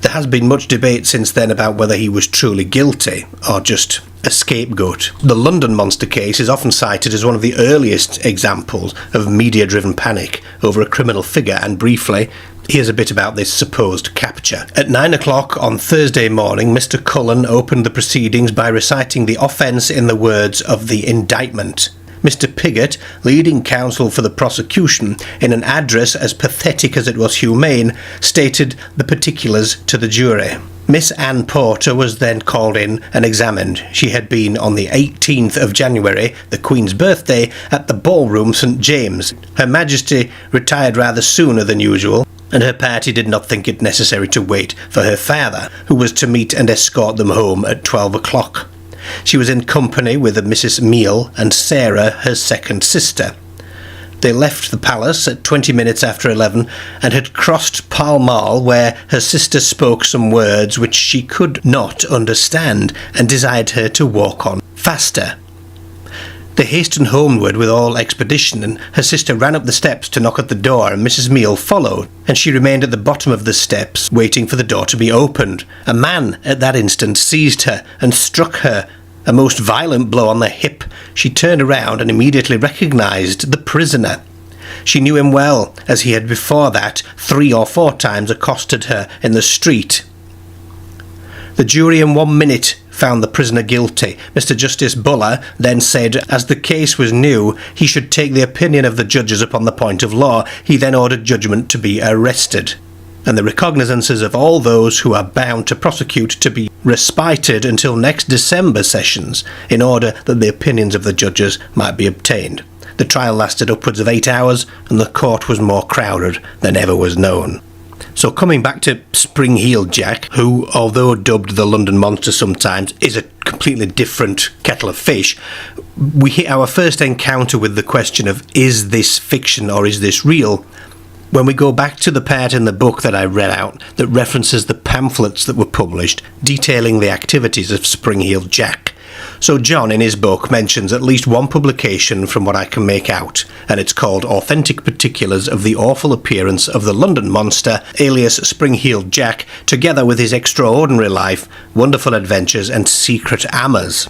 There has been much debate since then about whether he was truly guilty or just a scapegoat. The London monster case is often cited as one of the earliest examples of media-driven panic over a criminal figure, and briefly, here's a bit about this supposed capture. At 9 o'clock on Thursday morning, Mr. Cullen opened the proceedings by reciting the offence in the words of the indictment. Mr. Pigott, leading counsel for the prosecution, in an address as pathetic as it was humane, stated the particulars to the jury. Miss Anne Porter was then called in and examined. She had been on the 18th of January, the Queen's birthday, at the ballroom St. James. Her Majesty retired rather sooner than usual, and her party did not think it necessary to wait for her father, who was to meet and escort them home at 12 o'clock. She was in company with Mrs. Meal and Sarah, her second sister. They left the palace at 20 minutes after 11 and had crossed Pall Mall, where her sister spoke some words which she could not understand and desired her to walk on faster. They hastened homeward with all expedition, and her sister ran up the steps to knock at the door, and Mrs. Meal followed, and she remained at the bottom of the steps, waiting for the door to be opened. A man at that instant seized her and struck her a most violent blow on the hip. She turned around and immediately recognised the prisoner. She knew him well, as he had before that 3 or 4 times accosted her in the street. The jury in 1 minute found the prisoner guilty. Mr. Justice Buller then said, as the case was new, he should take the opinion of the judges upon the point of law. He then ordered judgment to be arrested, and the recognizances of all those who are bound to prosecute to be respited until next December sessions, in order that the opinions of the judges might be obtained. The trial lasted upwards of 8 hours, and the court was more crowded than ever was known. So coming back to Spring-Heeled Jack, who, although dubbed the London Monster sometimes, is a completely different kettle of fish, we hit our first encounter with the question of, is this fiction or is this real? When we go back to the part in the book that I read out that references the pamphlets that were published detailing the activities of Spring-Heeled Jack. So John, in his book, mentions at least one publication from what I can make out, and it's called Authentic Particulars of the Awful Appearance of the London Monster, alias Spring-Heeled Jack, together with his extraordinary life, wonderful adventures and secret amours.